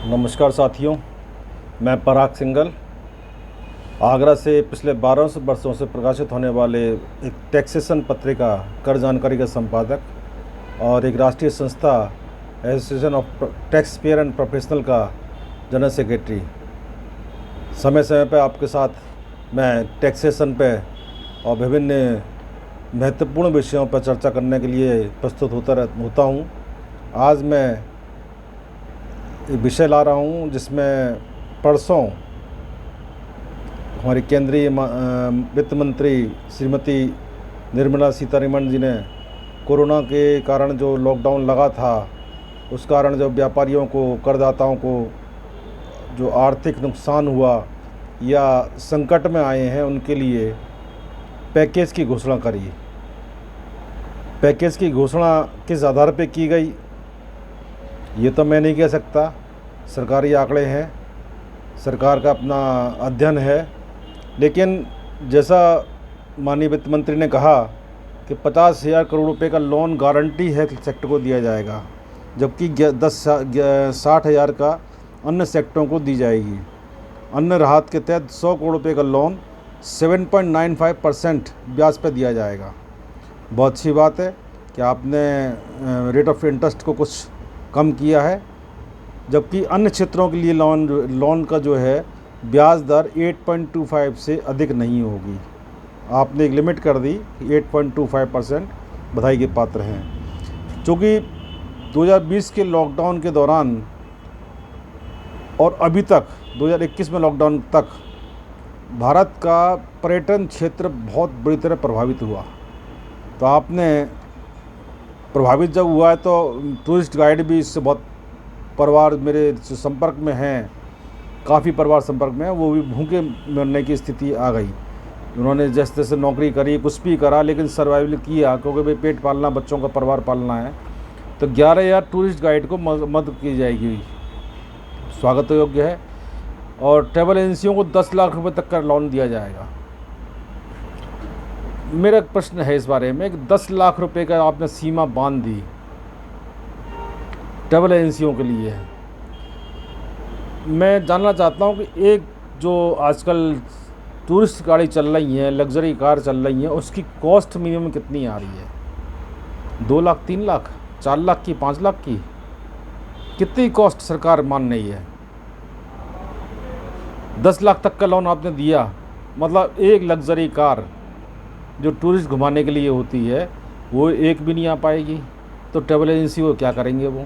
नमस्कार साथियों, मैं पराग सिंघल आगरा से पिछले 12 वर्षों से प्रकाशित होने वाले एक टैक्सेशन पत्रिका कर जानकारी का संपादक और एक राष्ट्रीय संस्था association of tax payer and professional का जनरल सेक्रेटरी। समय समय पर आपके साथ मैं टैक्सेशन पे और विभिन्न महत्वपूर्ण विषयों पर चर्चा करने के लिए प्रस्तुत होता हूँ। आज मैं एक विषय ला रहा हूँ जिसमें परसों हमारी केंद्रीय वित्त मंत्री श्रीमती निर्मला सीतारमण जी ने कोरोना के कारण जो लॉकडाउन लगा था, उस कारण जो व्यापारियों को, करदाताओं को जो आर्थिक नुकसान हुआ या संकट में आए हैं, उनके लिए पैकेज की घोषणा करी। पैकेज की घोषणा किस आधार पे की गई ये तो मैं नहीं कह सकता, सरकारी आंकड़े हैं, सरकार का अपना अध्ययन है। लेकिन जैसा माननीय वित्त मंत्री ने कहा कि 50,000 करोड़ रुपए का लोन गारंटी हेल्थ सेक्टर को दिया जाएगा, जबकि 60,000 का अन्य सेक्टरों को दी जाएगी। अन्य राहत के तहत 100 करोड़ रुपए का लोन 7.95% ब्याज पर दिया जाएगा। बहुत अच्छी बात है कि आपने रेट ऑफ इंटरेस्ट को कुछ कम किया है, जबकि अन्य क्षेत्रों के लिए लोन का जो है ब्याज दर 8.25 से अधिक नहीं होगी। आपने एक लिमिट कर दी कि 8.25%, बधाई के पात्र हैं। चूँकि 2020 के लॉकडाउन के दौरान और अभी तक 2021 में लॉकडाउन तक भारत का पर्यटन क्षेत्र बहुत बुरी तरह प्रभावित हुआ। तो आपने प्रभावित जब हुआ है तो टूरिस्ट गाइड भी इससे बहुत परिवार मेरे संपर्क में हैं, काफ़ी परिवार संपर्क में हैं, वो भी भूखे मरने की स्थिति आ गई। उन्होंने जैसे जैसे नौकरी करी, कुछ भी करा, लेकिन सर्वाइवल किया, क्योंकि भाई पेट पालना, बच्चों का परिवार पालना है। तो 11,000 टूरिस्ट गाइड को मदद की जाएगी, स्वागत योग्य है। और ट्रैवल एजेंसियों को 10 लाख रुपये तक का लोन दिया जाएगा। मेरा प्रश्न है इस बारे में कि 10 लाख रुपए का आपने सीमा बांध दी ट्रैवल एजेंसियों के लिए। मैं जानना चाहता हूं कि एक जो आजकल टूरिस्ट गाड़ी चल रही हैं, लग्जरी कार चल रही हैं, उसकी कॉस्ट मिनिमम कितनी आ रही है? 2 लाख, 3 लाख, 4 लाख की, 5 लाख की? कितनी कॉस्ट सरकार मान रही है? 10 लाख तक का लोन आपने दिया, मतलब एक लग्जरी कार जो टूरिस्ट घुमाने के लिए होती है वो एक भी नहीं आ पाएगी। तो ट्रैवल एजेंसी वो क्या करेंगे? वो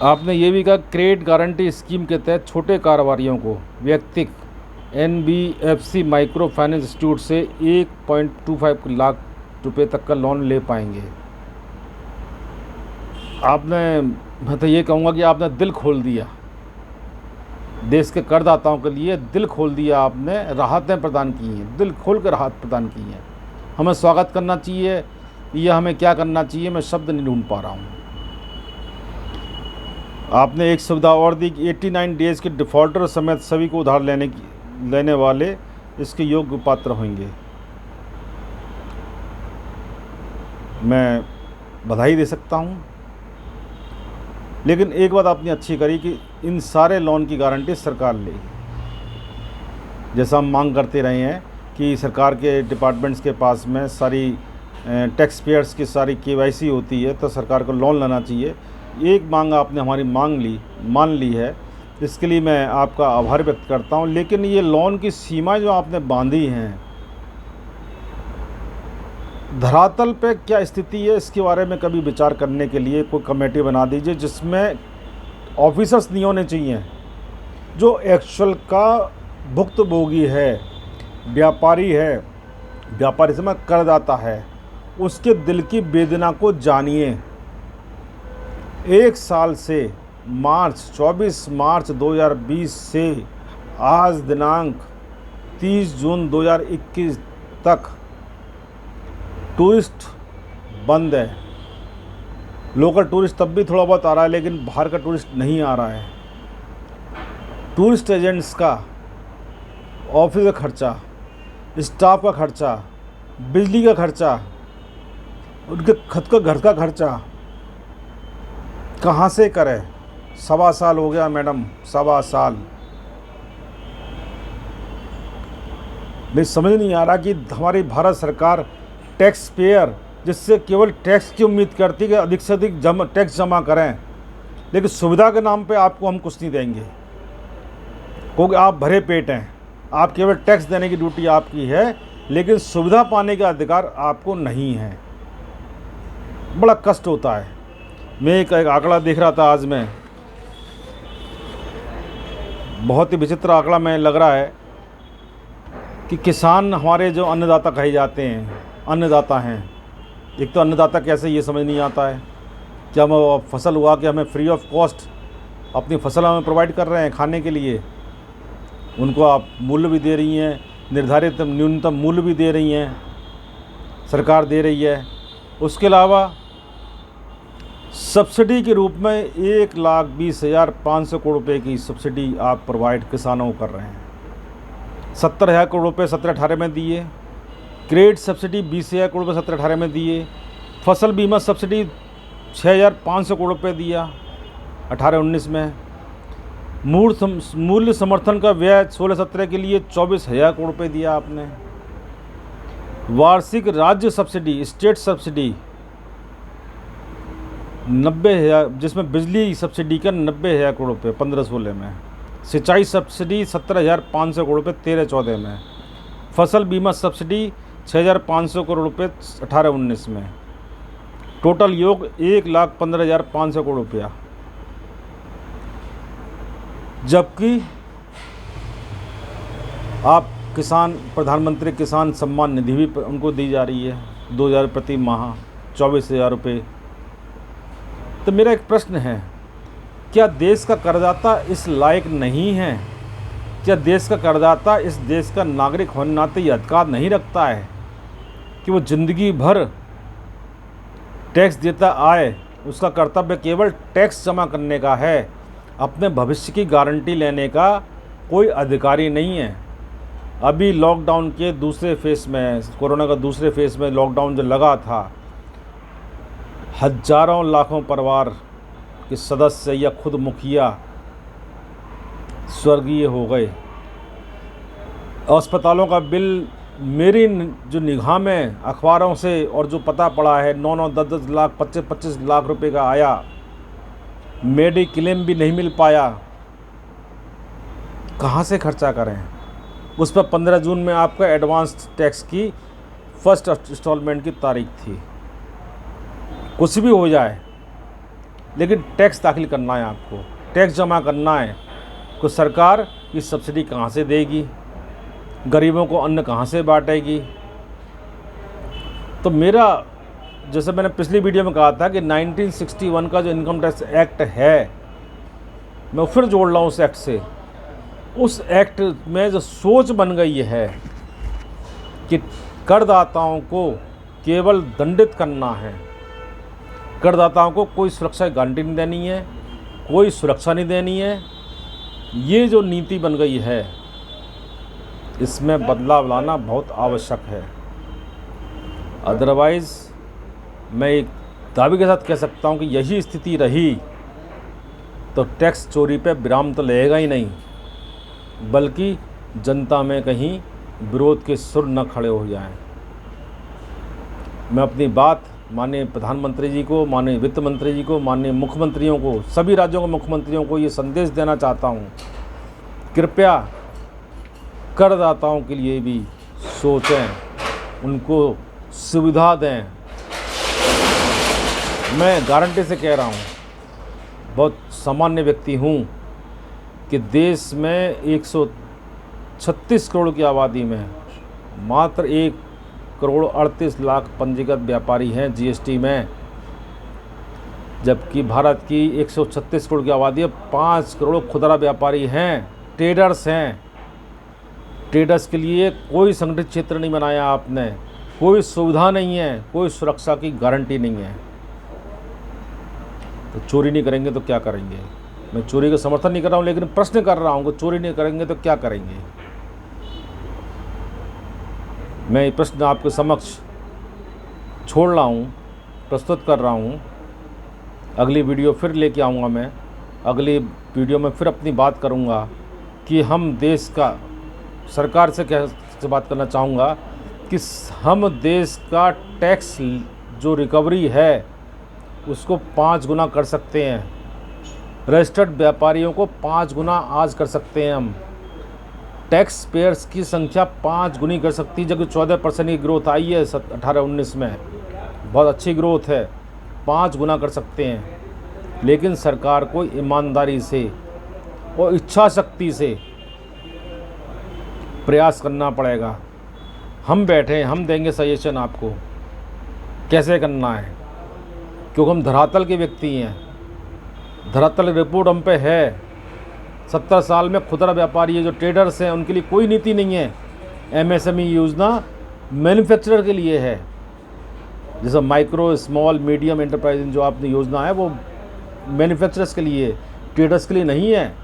आपने ये भी कहा क्रेडिट गारंटी स्कीम के तहत छोटे कारोबारियों को व्यक्तिक NBFC माइक्रो फाइनेंस इंस्टीट्यूट से 1.25 लाख रुपए तक का लोन ले पाएंगे। मैं तो ये कहूँगा कि आपने दिल खोल दिया, देश के करदाताओं के लिए दिल खोल दिया आपने, राहतें प्रदान की हैं, दिल खोल कर राहत प्रदान की हैं। हमें स्वागत करना चाहिए या हमें क्या करना चाहिए, मैं शब्द नहीं ढूंढ पा रहा हूँ। आपने एक सुविधा और दी कि 89 डेज़ के डिफ़ॉल्टर समेत सभी को उधार लेने वाले इसके योग्य पात्र होंगे। मैं बधाई दे सकता हूँ, लेकिन एक बात आपने अच्छी करी कि इन सारे लोन की गारंटी सरकार लेगी। जैसा हम मांग करते रहे हैं कि सरकार के डिपार्टमेंट्स के पास में सारी टैक्स पेयर्स की सारी KYC होती है, तो सरकार को लोन लेना चाहिए। एक मांग आपने हमारी मान ली है, इसके लिए मैं आपका आभार व्यक्त करता हूं। लेकिन ये लोन की सीमाएं जो आपने बांधी हैं, धरातल पे क्या स्थिति है, इसके बारे में कभी विचार करने के लिए कोई कमेटी बना दीजिए, जिसमें ऑफिसर्स नहीं होने चाहिए। जो एक्चुअल का भुक्तभोगी है, व्यापारी है, व्यापारी से मैं करदाता है, उसके दिल की वेदना को जानिए। 1 साल से 24 मार्च 2020 से आज दिनांक 30 जून 2021 तक टूरिस्ट बंद है। लोकल टूरिस्ट तब भी थोड़ा बहुत आ रहा है, लेकिन बाहर का टूरिस्ट नहीं आ रहा है। टूरिस्ट एजेंट्स का ऑफिस का खर्चा, स्टाफ का खर्चा, बिजली का खर्चा, उनके खुद का घर का खर्चा, कहाँ से करें? 1.25 साल हो गया मैडम, 1.25 साल। मुझे समझ नहीं आ रहा कि हमारी भारत सरकार टैक्स पेयर जिससे केवल टैक्स की उम्मीद करती है कि अधिक से अधिक टैक्स जमा करें, लेकिन सुविधा के नाम पे आपको हम कुछ नहीं देंगे, क्योंकि आप भरे पेट हैं। आप केवल टैक्स देने की ड्यूटी आपकी है, लेकिन सुविधा पाने का अधिकार आपको नहीं है। बड़ा कष्ट होता है। मैं एक आंकड़ा देख रहा था आज मैं, बहुत ही विचित्र आंकड़ा में लग रहा है कि किसान हमारे जो अन्नदाता कहे जाते हैं, अन्नदाता हैं, एक तो अन्नदाता कैसे ये समझ नहीं आता है कि हम फसल हुआ कि हमें फ्री ऑफ कॉस्ट अपनी फसल हमें प्रोवाइड कर रहे हैं खाने के लिए, उनको आप मूल्य भी दे रही हैं, निर्धारित न्यूनतम मूल्य भी दे रही हैं, सरकार दे रही है। उसके अलावा सब्सिडी के रूप में 1,20,500 करोड़ रुपए की सब्सिडी आप प्रोवाइड किसानों को कर रहे हैं। 70,000 करोड़ रुपये 17-18 में दिए, क्रेडिट सब्सिडी 20,000 करोड़ रुपये 17-18 में दिए, फसल बीमा सब्सिडी 6,500 करोड़ रुपये दिया 18-19 में, मूल्य समर्थन का व्यय 16-17 के लिए 24,000 करोड़ रुपये दिया आपने, वार्षिक राज्य सब्सिडी स्टेट सब्सिडी 90,000, जिसमें बिजली सब्सिडी का 90,000 करोड़ रुपये 15-16 में, सिंचाई सब्सिडी 17,500 करोड़ रुपये 13-14 में, फसल बीमा सब्सिडी 6,500 करोड़ रुपये 18-19 में, टोटल योग 1,15,500 करोड़ रुपया। जबकि आप प्रधानमंत्री किसान सम्मान निधि भी उनको दी जा रही है 2,000 प्रति माह, 24,000 रुपये। तो मेरा एक प्रश्न है, क्या देश का करदाता इस लायक नहीं है? क्या देश का करदाता इस देश का नागरिक होने नाते ये अधिकार नहीं रखता है कि वो ज़िंदगी भर टैक्स देता आए? उसका कर्तव्य केवल टैक्स जमा करने का है, अपने भविष्य की गारंटी लेने का कोई अधिकारी नहीं है। अभी लॉकडाउन के दूसरे फेज़ में, कोरोना का दूसरे फेज़ में लॉकडाउन जो लगा था, हजारों लाखों परिवार के सदस्य या खुद मुखिया स्वर्गीय हो गए। अस्पतालों का बिल मेरी जो निगाह में अखबारों से और जो पता पड़ा है 9-9, 10-10 लाख, 25-25 लाख रुपए का आया। मेडिक्लेम भी नहीं मिल पाया। कहाँ से खर्चा करें? उस पर 15 जून में आपका एडवांस टैक्स की फर्स्ट इंस्टॉलमेंट की तारीख थी। कुछ भी हो जाए, लेकिन टैक्स दाखिल करना है, आपको टैक्स जमा करना है। तो सरकार की सब्सिडी कहाँ से देगी? गरीबों को अन्न कहाँ से बांटेगी? तो मेरा, जैसे मैंने पिछली वीडियो में कहा था कि 1961 का जो इनकम टैक्स एक्ट है, मैं फिर जोड़ रहा हूँ उस एक्ट से। उस एक्ट में जो सोच बन गई है कि करदाताओं को केवल दंडित करना है, करदाताओं को कोई सुरक्षा गारंटी नहीं देनी है, कोई सुरक्षा नहीं देनी है, ये जो नीति बन गई है, इसमें बदलाव लाना बहुत आवश्यक है। अदरवाइज़ मैं एक दावे के साथ कह सकता हूँ कि यही स्थिति रही तो टैक्स चोरी पे विराम तो लगेगा ही नहीं, बल्कि जनता में कहीं विरोध के सुर न खड़े हो जाएं। मैं अपनी बात माननीय प्रधानमंत्री जी को, माननीय वित्त मंत्री जी को, माननीय मुख्यमंत्रियों को, सभी राज्यों के मुख्यमंत्रियों को ये संदेश देना चाहता हूँ, कृपया करदाताओं के लिए भी सोचें, उनको सुविधा दें। मैं गारंटी से कह रहा हूँ, बहुत सामान्य व्यक्ति हूँ, कि देश में 136 करोड़ की आबादी में मात्र 1,38,00,000 पंजीकृत व्यापारी हैं जीएसटी में, जबकि भारत की 136 करोड़ की आबादी है, 5 करोड़ खुदरा व्यापारी हैं, ट्रेडर्स हैं। ट्रेडर्स के लिए कोई संगठित क्षेत्र नहीं बनाया आपने, कोई सुविधा नहीं है, कोई सुरक्षा की गारंटी नहीं है। तो चोरी नहीं करेंगे तो क्या करेंगे? मैं चोरी का समर्थन नहीं कर रहा हूँ, लेकिन प्रश्न कर रहा हूँ कि चोरी नहीं करेंगे तो क्या करेंगे? मैं ये प्रश्न आपके समक्ष छोड़ रहा हूँ, प्रस्तुत कर रहा हूँ अगली वीडियो फिर लेके आऊँगा मैं। अगली वीडियो में फिर अपनी बात करूँगा कि हम देश का, सरकार से बात करना चाहूँगा कि हम देश का टैक्स जो रिकवरी है उसको 5 गुना कर सकते हैं। रजिस्टर्ड व्यापारियों को 5 गुना आज कर सकते हैं हम। टैक्स पेयर्स की संख्या 5 गुनी कर सकती है, जबकि 14% की ग्रोथ आई है 18-19 में, बहुत अच्छी ग्रोथ है। 5 गुना कर सकते हैं, लेकिन सरकार को ईमानदारी से और इच्छा शक्ति से प्रयास करना पड़ेगा। हम बैठे हैं, हम देंगे सजेशन आपको कैसे करना है, क्योंकि हम धरातल के व्यक्ति हैं। धरातल रिपोर्ट हम पे है। 70 साल में खुदरा व्यापारी जो ट्रेडर्स हैं उनके लिए कोई नीति नहीं है। MSME योजना मैन्युफैक्चरर के लिए है। जैसे माइक्रो स्मॉल मीडियम एंटरप्राइज जो आपने योजना है वो मैन्युफैक्चरर्स के लिए, ट्रेडर्स के लिए नहीं है।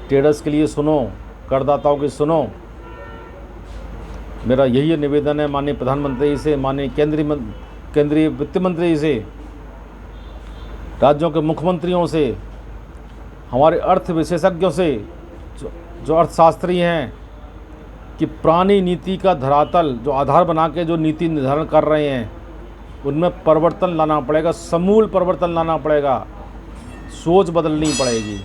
ट्रेडर्स के लिए सुनो, करदाताओं की सुनो। मेरा यही निवेदन है माननीय प्रधानमंत्री से, माननीय केंद्रीय वित्त मंत्री से, राज्यों के मुख्यमंत्रियों से, हमारे अर्थ विशेषज्ञों से, जो अर्थशास्त्री हैं, कि पुरानी नीति का धरातल जो आधार बना के जो नीति निर्धारण कर रहे हैं उनमें परिवर्तन लाना पड़ेगा, समूल परिवर्तन लाना पड़ेगा, सोच बदलनी पड़ेगी।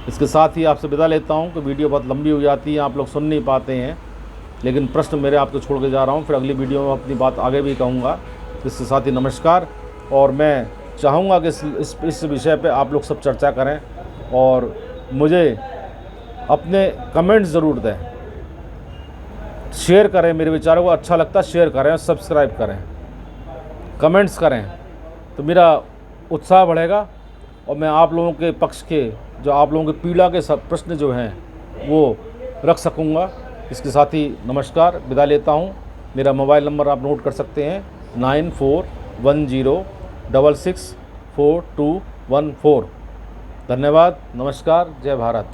इसके साथ ही आपसे विदा लेता हूं कि वीडियो बहुत लंबी हो जाती है, आप लोग सुन नहीं पाते हैं, लेकिन प्रश्न मेरे आपको छोड़ के जा रहा हूं। फिर अगली वीडियो में अपनी बात आगे भी कहूँगा। इसके साथ ही नमस्कार। और मैं चाहूँगा कि इस विषय पे आप लोग सब चर्चा करें और मुझे अपने कमेंट्स ज़रूर दें, शेयर करें। मेरे विचारों को अच्छा लगता शेयर करें, सब्सक्राइब करें, कमेंट्स करें, तो मेरा उत्साह बढ़ेगा और मैं आप लोगों के पक्ष के, जो आप लोगों के पीड़ा के सब प्रश्न जो हैं वो रख सकूँगा। इसके साथ ही नमस्कार, विदा लेता हूँ। मेरा मोबाइल नंबर आप नोट कर सकते हैं 9410664214। धन्यवाद, नमस्कार, जय भारत।